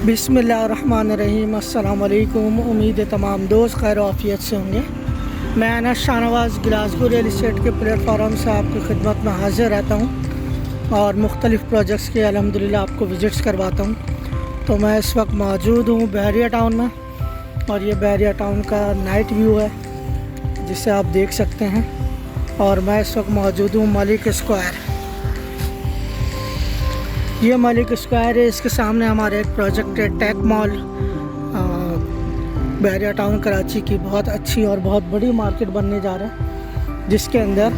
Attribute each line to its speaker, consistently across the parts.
Speaker 1: बिस्मिल्लाहिर्रहमानिर्रहीम। अस्सलाम वालेकुम। उम्मीद है तमाम दोस्त खैर आफियत से होंगे। मैं Anas Shahnawaz Glasgow real estate के प्लेटफॉर्म से आपकी खिदमत में हाज़िर रहता हूँ और मुख्तलिफ़ प्रोजेक्ट्स के अल्हम्दुलिल्लाह आपको विज़िट्स करवाता हूँ। तो मैं इस वक्त मौजूद हूँ बहरिया टाउन में और ये बहरिया टाउन का नाइट व्यू है जिसे आप देख सकते हैं। और मैं इस वक्त मौजूद हूँ मलिक स्क्वायर। ये मलिक स्क्वायर है, इसके सामने हमारा एक प्रोजेक्ट है टेक मॉल। बहरिया टाउन कराची की बहुत अच्छी और बहुत बड़ी मार्केट बनने जा रहा है जिसके अंदर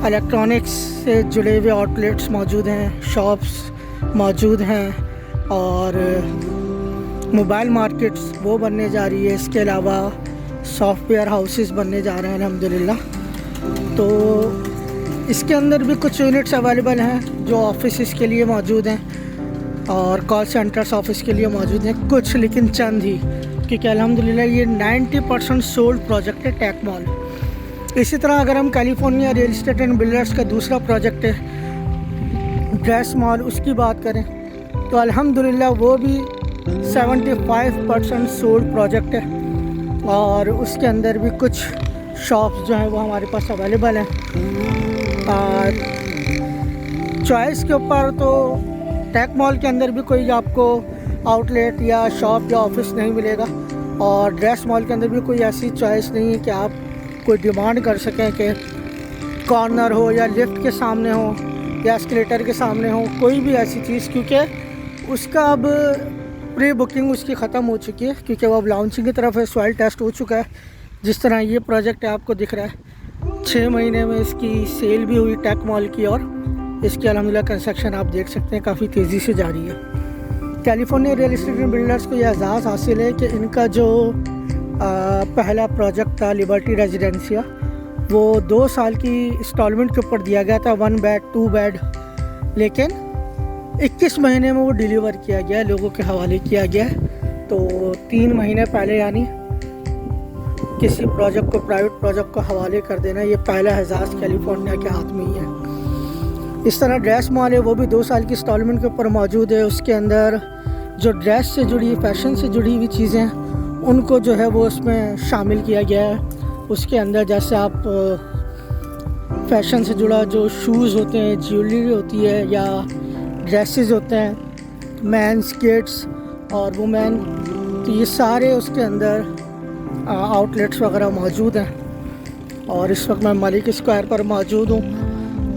Speaker 1: इलेक्ट्रॉनिक्स से जुड़े हुए आउटलेट्स मौजूद हैं, शॉप्स मौजूद हैं और मोबाइल मार्केट्स वो बनने जा रही है। इसके अलावा सॉफ्टवेयर हाउसेस बनने जा रहे हैं अल्हम्दुलिल्लाह। तो इसके अंदर भी कुछ यूनिट्स अवेलेबल हैं जो ऑफिस के लिए मौजूद हैं और कॉल सेंटर्स ऑफिस के लिए मौजूद हैं कुछ, लेकिन चंद ही, क्योंकि अल्हम्दुलिल्लाह ये 90% सोल्ड प्रोजेक्ट है टेक मॉल। इसी तरह अगर हम California real estate and builders का दूसरा प्रोजेक्ट है ड्रेस मॉल, उसकी बात करें तो अल्हम्दुलिल्लाह वो भी 75% सोल्ड प्रोजेक्ट है और उसके अंदर भी कुछ शॉप्स जो हैं वो हमारे पास अवेलेबल हैं। चॉइस के ऊपर तो टेक मॉल के अंदर भी कोई आपको आउटलेट या शॉप या ऑफिस नहीं मिलेगा और ड्रेस मॉल के अंदर भी कोई ऐसी चॉइस नहीं है कि आप कोई डिमांड कर सकें कि कॉर्नर हो या लिफ्ट के सामने हो या एस्केलेटर के सामने हो, कोई भी ऐसी चीज़, क्योंकि उसका अब प्री बुकिंग उसकी ख़त्म हो चुकी है क्योंकि वो अब लॉन्चिंग की तरफ है, सॉइल टेस्ट हो चुका है। जिस तरह ये प्रोजेक्ट आपको दिख रहा है 6 महीने में इसकी सेल भी हुई टेक मॉल की और इसकी अल्हम्दुलिल्लाह कंस्ट्रक्शन आप देख सकते हैं काफ़ी तेज़ी से जारी है। कैलिफोर्निया रियल इस्टेट बिल्डर्स को यह एजाज़ हासिल है कि इनका जो पहला प्रोजेक्ट था लिबर्टी रेजिडेंसिया वो 2 साल की इंस्टॉलमेंट के ऊपर दिया गया था, 1 बेड 2 बेड, लेकिन 21 महीने में वो डिलीवर किया गया, लोगों के हवाले किया गया। तो 3 महीने पहले यानी किसी प्रोजेक्ट को, प्राइवेट प्रोजेक्ट को हवाले कर देना, ये पहला एजाज़ कैलिफोर्निया के हाथ में ही है। इस तरह ड्रेस मॉल है वो भी 2 साल की इंस्टॉलमेंट के ऊपर मौजूद है। उसके अंदर जो ड्रेस से जुड़ी, फैशन से जुड़ी हुई चीज़ें उनको जो है वो उसमें शामिल किया गया है। उसके अंदर जैसे आप फैशन से जुड़ा जो शूज़ होते हैं, ज्वेलरी होती है या ड्रेसेस होते हैं, मेंस, किड्स और वुमेन, तो ये सारे उसके अंदर आउटलेट्स वगैरह मौजूद हैं। और इस वक्त मैं मलिक स्क्वायर पर मौजूद हूँ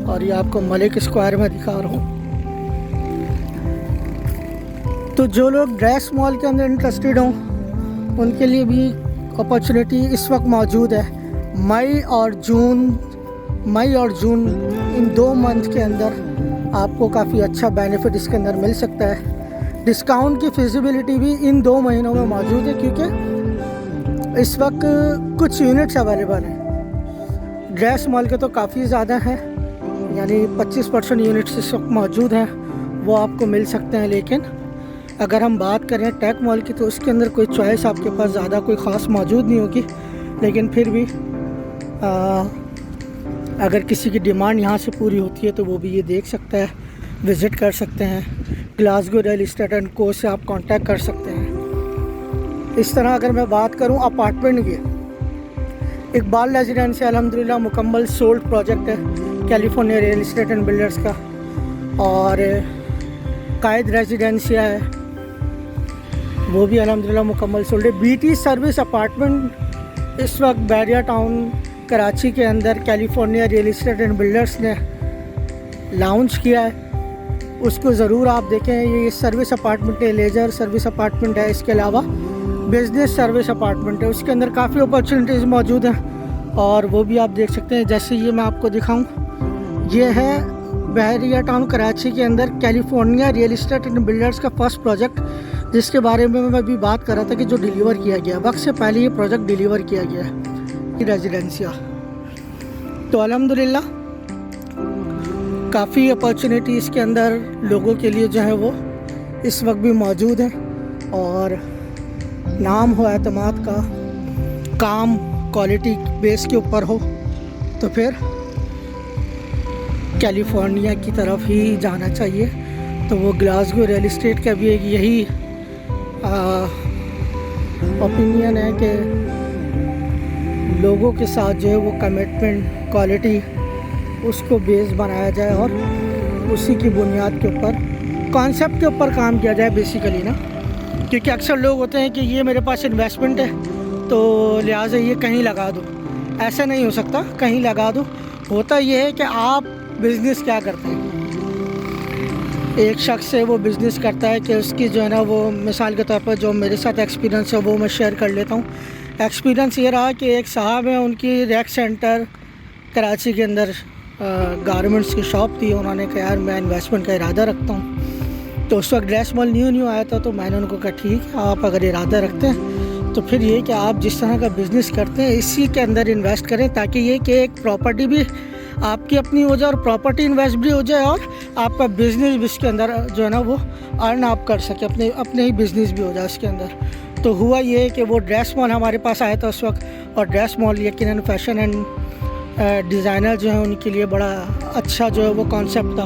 Speaker 1: और ये आपको मलिक स्क्वायर में दिखा रहा हूँ। तो जो लोग ड्रेस मॉल के अंदर इंटरेस्टेड हों उनके लिए भी अपॉर्चुनिटी इस वक्त मौजूद है। मई और जून इन 2 मंथ के अंदर आपको काफ़ी अच्छा बेनिफिट इसके अंदर मिल सकता है। डिस्काउंट की फिजिबिलिटी भी इन 2 महीनों में मौजूद है क्योंकि इस वक्त कुछ यूनिट्स अवेलेबल हैं। ड्रेस मॉल के तो काफ़ी ज़्यादा हैं, यानी 25% यूनिट्स इस वक्त मौजूद हैं, वो आपको मिल सकते हैं। लेकिन अगर हम बात करें टेक मॉल की तो उसके अंदर कोई चॉइस आपके पास ज़्यादा कोई ख़ास मौजूद नहीं होगी, लेकिन फिर भी अगर किसी की डिमांड यहाँ से पूरी होती है तो वो भी ये देख सकता है, विज़िट कर सकते हैं। ग्लासगो रियल इस्टेट एंड को से आप कांटेक्ट कर सकते हैं। इस तरह अगर मैं बात करूं अपार्टमेंट की, इकबाल रेजिडेंसी अल्हम्दुलिल्लाह मुकम्मल सोल्ड प्रोजेक्ट है California real estate and builders का। और कायद रेजिडेंसिया है वो भी अल्हम्दुलिल्लाह मुकम्मल सोल्ड है। बीटी सर्विस अपार्टमेंट इस वक्त बहरिया टाउन कराची के अंदर California real estate and builders ने लॉन्च किया है, उसको ज़रूर आप देखें। ये सर्विस अपार्टमेंट है, लेजर सर्विस अपार्टमेंट है, इसके अलावा बिज़नेस सर्विस अपार्टमेंट है। उसके अंदर काफ़ी अपॉर्चुनिटीज़ मौजूद हैं और वो भी आप देख सकते हैं। जैसे ये मैं आपको दिखाऊं, ये है बहरिया टाउन कराची के अंदर California real estate and builders का फर्स्ट प्रोजेक्ट, जिसके बारे में मैं अभी बात कर रहा था कि जो डिलीवर किया गया, वक्त से पहले ये प्रोजेक्ट डिलीवर किया गया है रेजिडेंसिया। तो अल्हम्दुलिल्लाह काफ़ी अपॉर्चुनिटी इसके अंदर लोगों के लिए जो है वो इस वक्त भी मौजूद है। और नाम हो एतमाद का, काम क्वालिटी बेस के ऊपर हो तो फिर कैलिफोर्निया की तरफ ही जाना चाहिए तो वो ग्लासगो रियल इस्टेट का भी एक यही ओपिनियन है कि लोगों के साथ जो है वो कमिटमेंट, क्वालिटी, उसको बेस बनाया जाए और उसी की बुनियाद के ऊपर, कॉन्सेप्ट के ऊपर काम किया जाए बेसिकली ना। क्योंकि अक्सर लोग होते हैं कि ये मेरे पास इन्वेस्टमेंट है तो लिहाजा ये कहीं लगा दो। ऐसा नहीं हो सकता, कहीं लगा दो। होता ये है कि आप बिज़नेस क्या करते हैं। एक शख्स है वो बिज़नेस करता है कि उसकी जो है ना वो, मिसाल के तौर पर जो मेरे साथ एक्सपीरियंस है वो मैं शेयर कर लेता हूँ। एक्सपीरियंस ये रहा कि एक साहब है, उनकी रैक सेंटर कराची के अंदर गारमेंट्स की शॉप थी। उन्होंने कहा यार मैं इन्वेस्टमेंट का इरादा रखता हूँ। तो उस वक्त ड्रेस मॉल न्यू आया था, तो मैंने उनको कहा ठीक है, आप अगर इरादा रखते हैं तो फिर ये कि आप जिस तरह का बिज़नेस करते हैं इसी के अंदर इन्वेस्ट करें, ताकि ये कि एक प्रॉपर्टी भी आपकी अपनी हो जाए और प्रॉपर्टी इन्वेस्ट भी हो जाए और आपका बिज़नेस भी इसके अंदर जो है ना वो अर्न आप कर सके, अपने ही बिज़नेस भी हो जाए इसके अंदर। तो हुआ ये कि वो ड्रेस मॉल हमारे पास आया था उस वक्त, और ड्रेस मॉल यकीनन फैशन एंड डिज़ाइनर जो है उनके लिए बड़ा अच्छा जो है वो कॉन्सेप्ट था।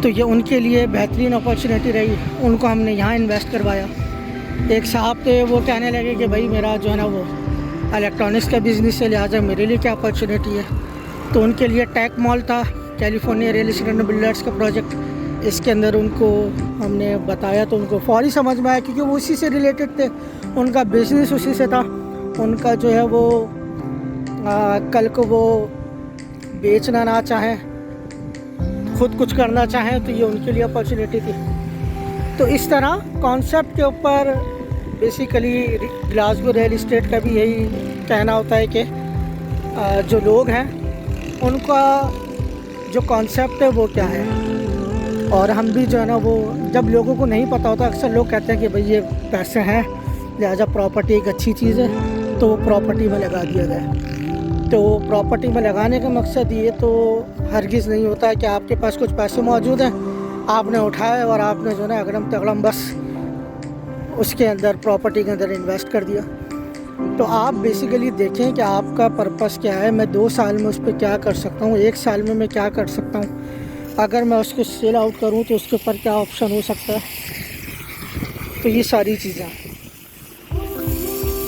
Speaker 1: तो ये उनके लिए बेहतरीन अपॉर्चुनिटी रही, उनको हमने यहाँ इन्वेस्ट करवाया। एक साहब थे वो कहने लगे कि भाई मेरा जो है ना वो इलेक्ट्रॉनिक्स का बिज़नेस है, लिहाजा मेरे लिए क्या अपॉर्चुनिटी है। तो उनके लिए टेक मॉल था, California real estate and builders का प्रोजेक्ट। इसके अंदर उनको हमने बताया तो उनको फौरी समझ में आया, क्योंकि वो उसी से रिलेटेड थे, उनका बिज़नेस उसी से था। उनका जो है वो कल को वो बेचना ना चाहें, खुद कुछ करना चाहें, तो ये उनके लिए अपॉर्चुनिटी थी। तो इस तरह कॉन्सेप्ट के ऊपर बेसिकली ग्लासगो रियल इस्टेट का भी यही कहना होता है कि जो लोग हैं उनका जो कॉन्सेप्ट है वो क्या है। और हम भी जो है ना वो, जब लोगों को नहीं पता होता, अक्सर लोग कहते हैं कि भाई ये पैसे हैं लिहाजा प्रॉपर्टी एक अच्छी चीज़ है तो वो प्रॉपर्टी में लगा दिया जाए। तो प्रॉपर्टी में लगाने का मकसद ये तो हरगिज़ नहीं होता है कि आपके पास कुछ पैसे मौजूद हैं, आपने उठाए और आपने जो है ना अगड़म तगड़म बस उसके अंदर प्रॉपर्टी के अंदर इन्वेस्ट कर दिया। तो आप बेसिकली देखें कि आपका पर्पस क्या है, मैं 2 साल में उस पर क्या कर सकता हूँ, 1 साल में मैं क्या कर सकता हूँ, अगर मैं उसको सेल आउट करूँ तो उसके ऊपर क्या ऑप्शन हो सकता है। तो ये सारी चीज़ें,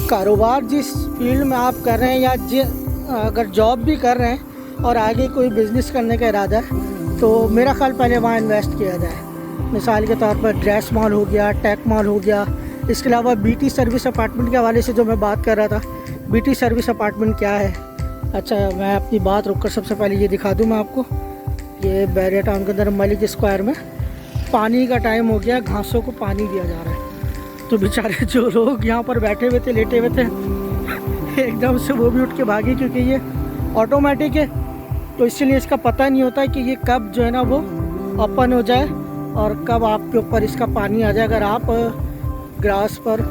Speaker 1: कारोबार जिस फील्ड में आप कर रहे हैं या अगर जॉब भी कर रहे हैं और आगे कोई बिज़नेस करने का इरादा है, तो मेरा ख्याल पहले वहाँ इन्वेस्ट किया जाए। मिसाल के तौर पर ड्रेस मॉल हो गया, टेक मॉल हो गया। इसके अलावा बीटी सर्विस अपार्टमेंट के हवाले से जो मैं बात कर रहा था, बीटी सर्विस अपार्टमेंट क्या है। अच्छा, मैं अपनी बात रुककर सबसे पहले ये दिखा दूँ मैं आपको। ये बैरियर टाउन के अंदर मलिक स्क्वायर में पानी का टाइम हो गया, घासों को पानी दिया जा रहा है। तो बेचारे जो लोग यहाँ पर बैठे हुए थे, लेटे हुए थे, एकदम से वो भी उठ के भागे, क्योंकि ये ऑटोमेटिक है तो इसलिए इसका पता नहीं होता कि ये कब जो है ना वो ओपन हो जाए और कब आपके ऊपर इसका पानी आ जाए। अगर आप ग्रास पर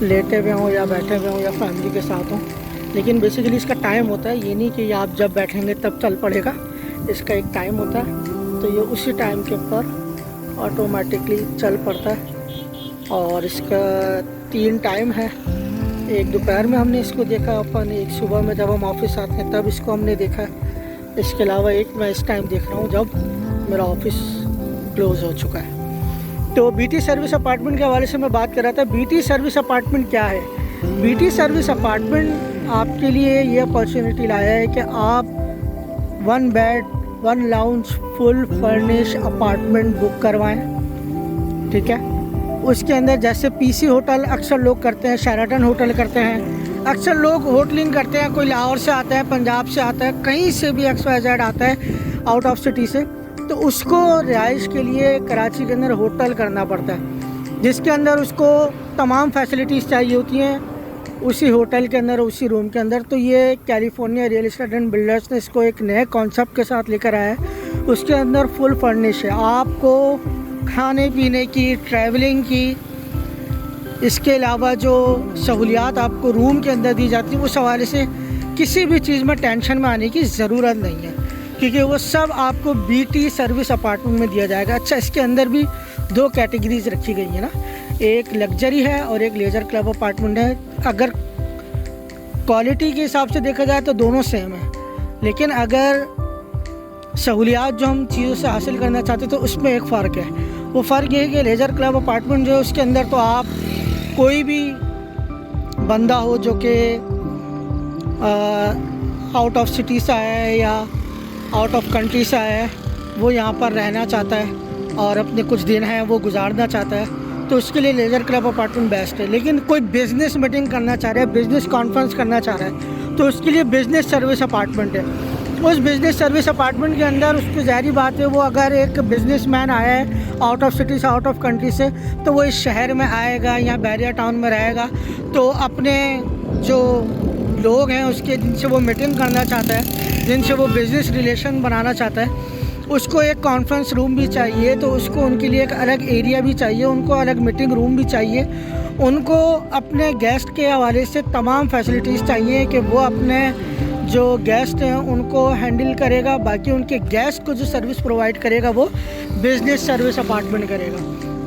Speaker 1: लेटे हुए हों या बैठे हुए हों या फैमिली के साथ हों, लेकिन बेसिकली इसका टाइम होता है। ये नहीं कि आप जब बैठेंगे तब चल पड़ेगा, इसका एक टाइम होता है। तो ये उसी टाइम के ऊपर ऑटोमेटिकली चल पड़ता है। और इसका 3 टाइम है, एक दोपहर में हमने इसको देखा अपन, एक सुबह में जब हम ऑफिस आते हैं तब इसको हमने देखा। इसके अलावा एक मैं इस टाइम देख रहा हूँ जब मेरा ऑफिस क्लोज़ हो चुका है। तो बीटी सर्विस अपार्टमेंट के हवाले से मैं बात कर रहा था। बीटी सर्विस अपार्टमेंट क्या है? बीटी सर्विस अपार्टमेंट आपके लिए ये अपॉर्चुनिटी लाया है कि आप 1 bed 1 lounge full furnish apartment book करवाएं, ठीक है। उसके अंदर जैसे पीसी होटल अक्सर लोग करते हैं, शेराटन होटल करते हैं, अक्सर लोग होटलिंग करते हैं। कोई लाहौर से आता है, पंजाब से आता है, कहीं से भी XYZ आता है आउट ऑफ सिटी से, तो उसको रिहाइश के लिए कराची के अंदर होटल करना पड़ता है, जिसके अंदर उसको तमाम फैसिलिटीज़ चाहिए होती हैं उसी होटल के अंदर, उसी रूम के अंदर। तो ये California real estate and builders ने इसको एक नए कॉन्सेप्ट के साथ लेकर आया है। उसके अंदर फुल फर्निश है, आपको खाने पीने की, ट्रैवलिंग की, इसके अलावा जो सहूलियात आपको रूम के अंदर दी जाती है, उस हवाले से किसी भी चीज़ में टेंशन में आने की ज़रूरत नहीं है, क्योंकि वो सब आपको बीटी सर्विस अपार्टमेंट में दिया जाएगा। अच्छा, इसके अंदर भी 2 कैटेगरीज रखी गई है ना, एक लग्जरी है और एक लेजर क्लब अपार्टमेंट है। अगर क्वालिटी के हिसाब से देखा जाए तो दोनों सेम है, लेकिन अगर सहूलियात जो हम चीज़ों से हासिल करना चाहते तो उसमें एक फ़र्क है। वो फ़र्क ये है कि लेज़र क्लब अपार्टमेंट जो है उसके अंदर तो आप कोई भी बंदा हो जो कि आउट ऑफ सिटी से आया है या आउट ऑफ कंट्री से आया है, वो यहाँ पर रहना चाहता है और अपने कुछ दिन हैं वो गुजारना चाहता है, तो उसके लिए लेज़र क्लब अपार्टमेंट बेस्ट है। लेकिन कोई बिज़नेस मीटिंग करना चाह रहा है, बिज़नेस कॉन्फ्रेंस करना चाह रहा है, तो उसके लिए बिज़नेस सर्विस अपार्टमेंट है। उस बिज़नेस सर्विस अपार्टमेंट के अंदर उसकी ज़ाहिर बात है, वो अगर एक बिज़नेसमैन आया है आउट ऑफ सिटी से, आउट ऑफ कंट्री से, तो वो इस शहर में आएगा या बैरिया टाउन में रहेगा, तो अपने जो लोग हैं उसके जिनसे वो मीटिंग करना चाहता है, जिनसे वो बिज़नेस रिलेशन बनाना चाहता है, उसको एक कॉन्फ्रेंस रूम भी चाहिए, तो उसको उनके लिए एक अलग एरिया भी चाहिए, उनको अलग मीटिंग रूम भी चाहिए, उनको अपने गेस्ट के हवाले से तमाम फैसिलिटीज़ चाहिए कि वो अपने जो गेस्ट हैं उनको हैंडल करेगा। बाकी उनके गेस्ट को जो सर्विस प्रोवाइड करेगा वो बिज़नेस सर्विस अपार्टमेंट करेगा।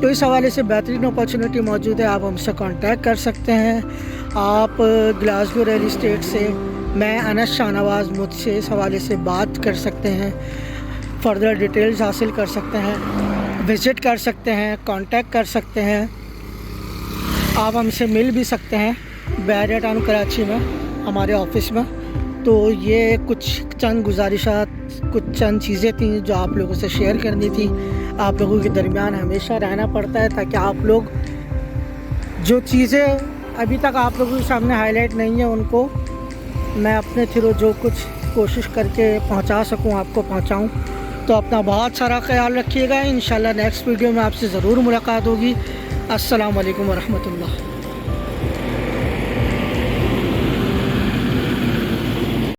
Speaker 1: तो इस हवाले से बेहतरीन अपॉर्चुनिटी मौजूद है, आप हमसे कांटेक्ट कर सकते हैं। आप ग्लासगो रियल इस्टेट से, मैं अनस शाहनवाज़, मुझसे इस हवाले से बात कर सकते हैं, फर्दर डिटेल्स हासिल कर सकते हैं, विज़िट कर सकते हैं, कांटेक्ट कर सकते हैं। आप हमसे मिल भी सकते हैं बैरिया टाउन कराची में हमारे ऑफिस में। तो ये कुछ चंद गुजारिशात, कुछ चंद चीज़ें थी जो आप लोगों से शेयर करनी थी। आप लोगों के दरमियान हमेशा रहना पड़ता है ताकि आप लोग जो चीज़ें अभी तक आप लोगों के सामने हाईलाइट नहीं है उनको मैं अपने थ्रू जो कुछ कोशिश करके पहुंचा सकूं आपको पहुंचाऊं। तो अपना बहुत सारा ख्याल रखिएगा। इंशाल्लाह नेक्स्ट वीडियो में आपसे ज़रूर मुलाकात होगी। अस्सलाम वालेकुम वरहमतुल्लाह।